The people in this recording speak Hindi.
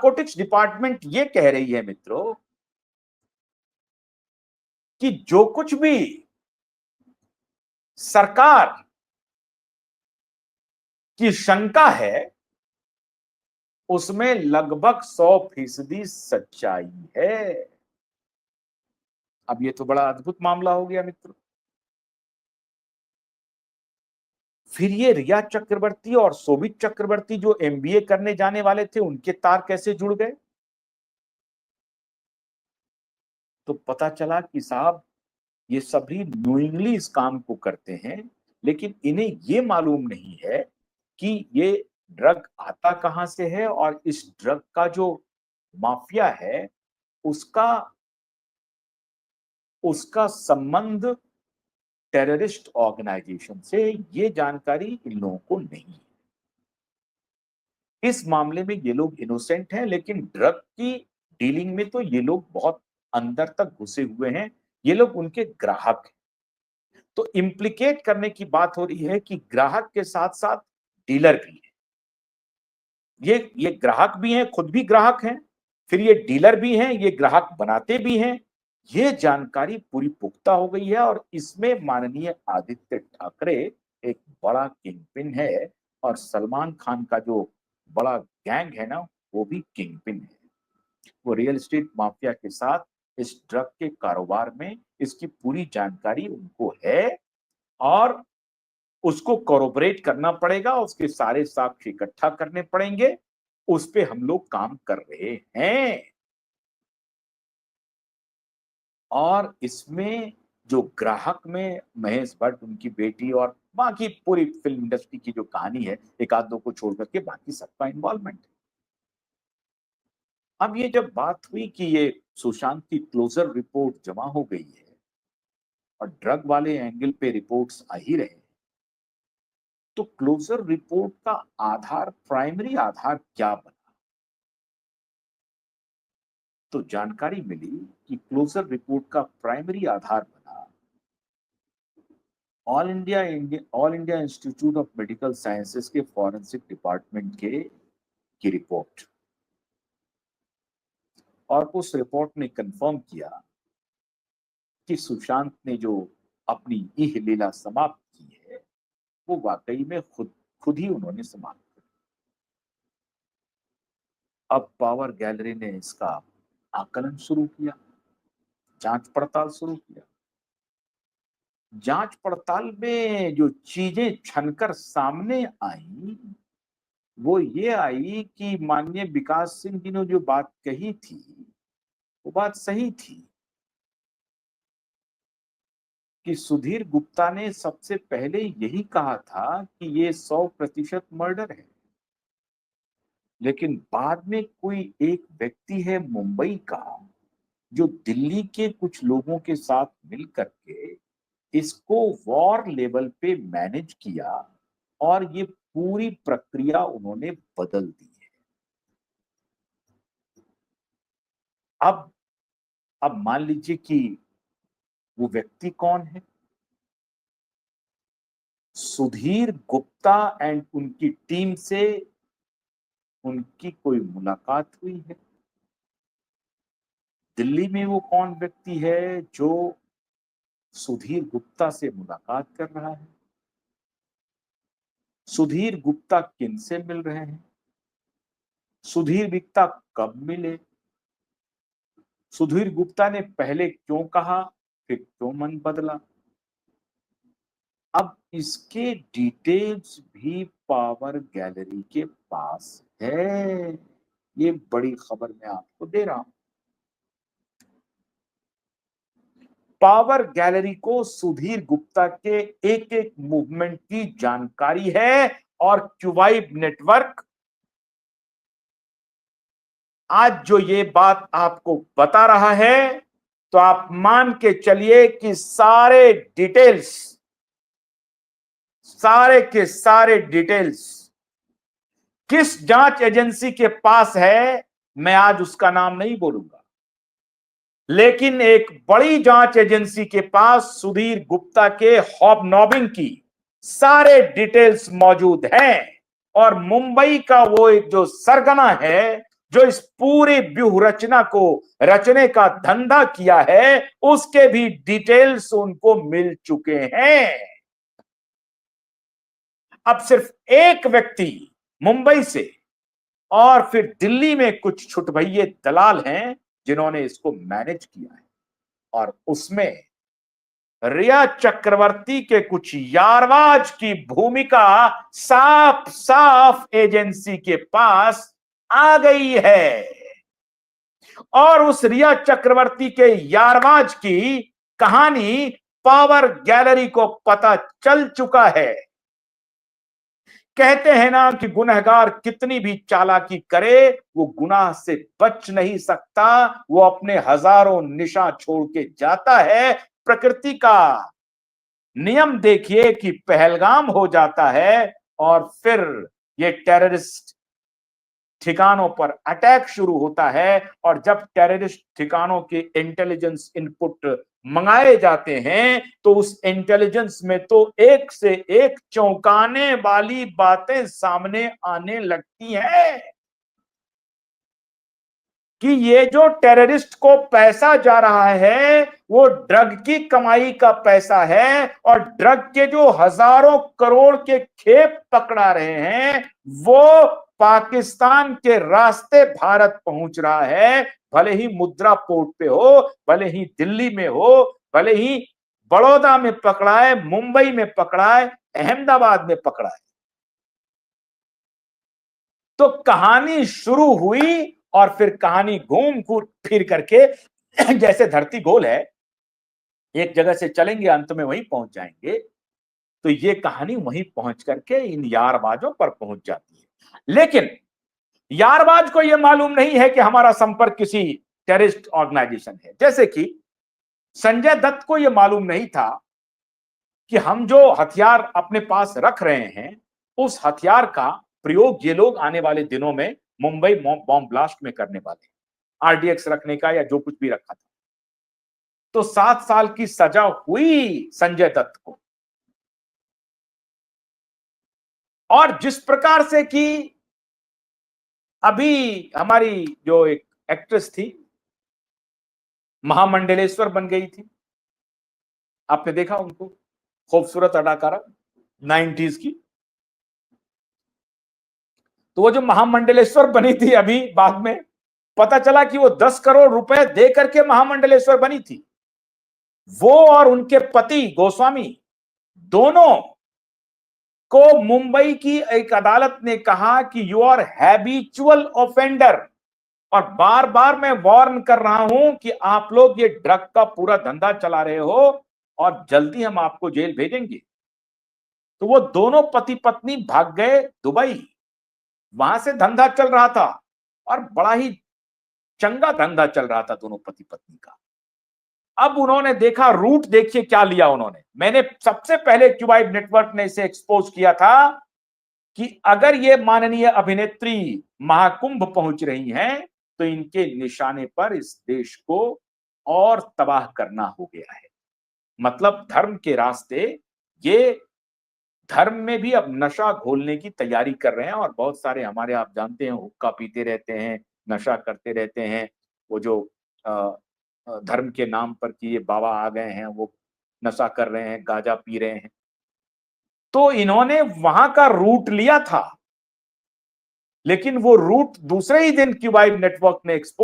नारकोटिक्स डिपार्टमेंट ये कह रही है मित्रों कि जो कुछ भी सरकार की शंका है उसमें लगभग 100% सच्चाई है। अब ये तो बड़ा अद्भुत मामला हो गया मित्रों। फिर ये रिया चक्रवर्ती और शोभित चक्रवर्ती जो एमबीए करने जाने वाले थे उनके तार कैसे जुड़ गए? तो पता चला कि साहब ये सभी नोइंगली इस काम को करते हैं, लेकिन इन्हें ये मालूम नहीं है कि ये ड्रग आता कहां से है और इस ड्रग का जो माफिया है उसका उसका संबंध टेररिस्ट ऑर्गेनाइजेशन से, ये जानकारी इन लोगों को नहीं है। इस मामले में ये लोग इनोसेंट हैं, लेकिन ड्रग की डीलिंग में तो ये लोग बहुत अंदर तक घुसे हुए हैं। ये लोग उनके ग्राहक हैं। तो इम्प्लीकेट करने की बात हो रही है कि ग्राहक के साथ साथ डीलर भी है। ये ग्राहक भी हैं, खुद भी ग्राहक हैं, फिर ये डीलर भी हैं, ये ग्राहक बनाते भी हैं। ये जानकारी पूरी पुख्ता हो गई है और इसमें माननीय आदित्य ठाकरे एक बड़ा किंगपिन है और सलमान खान का जो बड़ा गैंग है ना वो भी किंगपिन है। वो रियल एस्टेट माफिया के साथ इस ड्रग के कारोबार में इसकी पूरी जानकारी उनको है और उसको कोरोबरेट करना पड़ेगा, उसके सारे साक्ष्य इकट्ठा करने पड़ेंगे। उस पे हम लोग काम कर रहे हैं और इसमें जो ग्राहक में महेश भट्ट, उनकी बेटी और बाकी पूरी फिल्म इंडस्ट्री की जो कहानी है, एक आध दो को छोड़ करके बाकी सबका इन्वॉल्वमेंट है। अब ये जब बात हुई कि ये सुशांत की क्लोजर रिपोर्ट जमा हो गई है और ड्रग वाले एंगल पे रिपोर्ट्स आ ही रहे, तो क्लोजर रिपोर्ट का आधार, प्राइमरी आधार क्या बना? तो जानकारी मिली कि क्लोजर रिपोर्ट का प्राइमरी आधार बना all India institute of medical sciences के फॉरेंसिक डिपार्टमेंट की रिपोर्ट। और उस रिपोर्ट ने कंफर्म किया कि सुशांत ने जो अपनी इह लीला समाप्त की है वो वाकई में खुद ही उन्होंने समाप्त की। अब पावर गैलरी ने इसका आकलन शुरू किया, जांच पड़ताल शुरू किया। जांच पड़ताल में जो चीजें छनकर सामने आई वो ये आई कि माननीय विकास सिंह जी ने जो बात कही थी वो बात सही थी कि सुधीर गुप्ता ने सबसे पहले यही कहा था कि ये 100% मर्डर है। लेकिन बाद में कोई एक व्यक्ति है मुंबई का जो दिल्ली के कुछ लोगों के साथ मिल करके इसको वॉर लेवल पे मैनेज किया और ये पूरी प्रक्रिया उन्होंने बदल दी है। अब मान लीजिए कि वो व्यक्ति कौन है? सुधीर गुप्ता एंड उनकी टीम से उनकी कोई मुलाकात हुई है? दिल्ली में वो कौन व्यक्ति है जो सुधीर गुप्ता से मुलाकात कर रहा है? सुधीर गुप्ता किन से मिल रहे हैं? सुधीर गुप्ता कब मिले? सुधीर गुप्ता ने पहले क्यों कहा, फिर क्यों मन बदला? अब इसके डिटेल्स भी पावर गैलरी के पास है। ये बड़ी खबर मैं आपको दे रहा हूं। पावर गैलरी को सुधीर गुप्ता के एक एक मूवमेंट की जानकारी है और क्यूवाइब नेटवर्क आज जो ये बात आपको बता रहा है तो आप मान के चलिए कि सारे के सारे डिटेल्स किस जांच एजेंसी के पास है मैं आज उसका नाम नहीं बोलूंगा, लेकिन एक बड़ी जांच एजेंसी के पास सुधीर गुप्ता के हॉबनॉबिंग की सारे डिटेल्स मौजूद हैं और मुंबई का वो एक जो सरगना है जो इस पूरी व्यूह रचना को रचने का धंधा किया है, उसके भी डिटेल्स उनको मिल चुके हैं। अब सिर्फ एक व्यक्ति मुंबई से और फिर दिल्ली में कुछ छुटभइये दलाल हैं जिन्होंने इसको मैनेज किया है, और उसमें रिया चक्रवर्ती के कुछ यारवाज की भूमिका साफ साफ एजेंसी के पास आ गई है। और उस रिया चक्रवर्ती के यारवाज की कहानी पावर गैलरी को पता चल चुका है। कहते हैं ना कि गुनहगार कितनी भी चालाकी करे, वो गुनाह से बच नहीं सकता, वो अपने हजारों निशान छोड़ के जाता है। प्रकृति का नियम देखिए कि पहलगाम हो जाता है और फिर ये टेररिस्ट ठिकानों पर अटैक शुरू होता है, और जब टेररिस्ट ठिकानों के इंटेलिजेंस इनपुट मंगाए जाते हैं तो उस इंटेलिजेंस में तो एक से एक चौंकाने वाली बातें सामने आने लगती हैं कि ये जो टेररिस्ट को पैसा जा रहा है वो ड्रग की कमाई का पैसा है, और ड्रग के जो हजारों करोड़ के खेप पकड़ा रहे हैं वो पाकिस्तान के रास्ते भारत पहुंच रहा है। भले ही मुद्रा पोर्ट पे हो, भले ही दिल्ली में हो, भले ही बड़ौदा में पकड़ा है, मुंबई में पकड़ा है, अहमदाबाद में पकड़ा है। तो कहानी शुरू हुई और फिर कहानी घूम फिर करके जैसे धरती गोल है, एक जगह से चलेंगे अंत में वहीं पहुंच जाएंगे, तो ये कहानी वहीं पहुंच करके इन यारबाजों पर पहुंच जाती है। लेकिन यारबाज को यह मालूम नहीं है कि हमारा संपर्क किसी टेररिस्ट ऑर्गेनाइजेशन है। जैसे कि संजय दत्त को यह मालूम नहीं था कि हम जो हथियार अपने पास रख रहे हैं उस हथियार का प्रयोग ये लोग आने वाले दिनों में मुंबई बॉम्ब ब्लास्ट में करने वाले, आरडीएक्स रखने का या जो कुछ भी रखा था। तो 7 साल की सजा हुई संजय दत्त को। और जिस प्रकार से कि अभी हमारी जो एक एक्ट्रेस थी महामंडलेश्वर बन गई थी, आपने देखा उनको, खूबसूरत अदाकारा 90s की, तो वो जो महामंडलेश्वर बनी थी अभी बाद में पता चला कि वो 10 करोड़ रुपए दे करके महामंडलेश्वर बनी थी। वो और उनके पति गोस्वामी दोनों को मुंबई की एक अदालत ने कहा कि यू आर हैबिचुअल ऑफेंडर, और बार बार मैं वार्न कर रहा हूं कि आप लोग ये ड्रग का पूरा धंधा चला रहे हो और जल्दी हम आपको जेल भेजेंगे। तो वो दोनों पति पत्नी भाग गए दुबई, वहां से धंधा चल रहा था और बड़ा ही चंगा धंधा चल रहा था दोनों पति पत्नी का। अब उन्होंने देखा, रूट देखिए क्या लिया उन्होंने। मैंने सबसे पहले क्यूबाइब नेटवर्क ने इसे एक्सपोज किया था कि अगर ये माननीय अभिनेत्री महाकुंभ पहुंच रही हैं तो इनके निशाने पर इस देश को और तबाह करना हो गया है। मतलब धर्म के रास्ते ये धर्म में भी अब नशा घोलने की तैयारी कर रहे हैं, और बहुत सारे हमारे, आप जानते हैं, हुक्का पीते रहते हैं, नशा करते रहते हैं। वो जो धर्म के नाम पर कि ये बाबा आ गए हैं वो नशा कर रहे हैं, गांजा पी रहे हैं। तो इन्होंने वहां का रूट लिया था, लेकिन वो रूट दूसरे ही दिन क्यूबाइब नेटवर्क ने एक्सपोज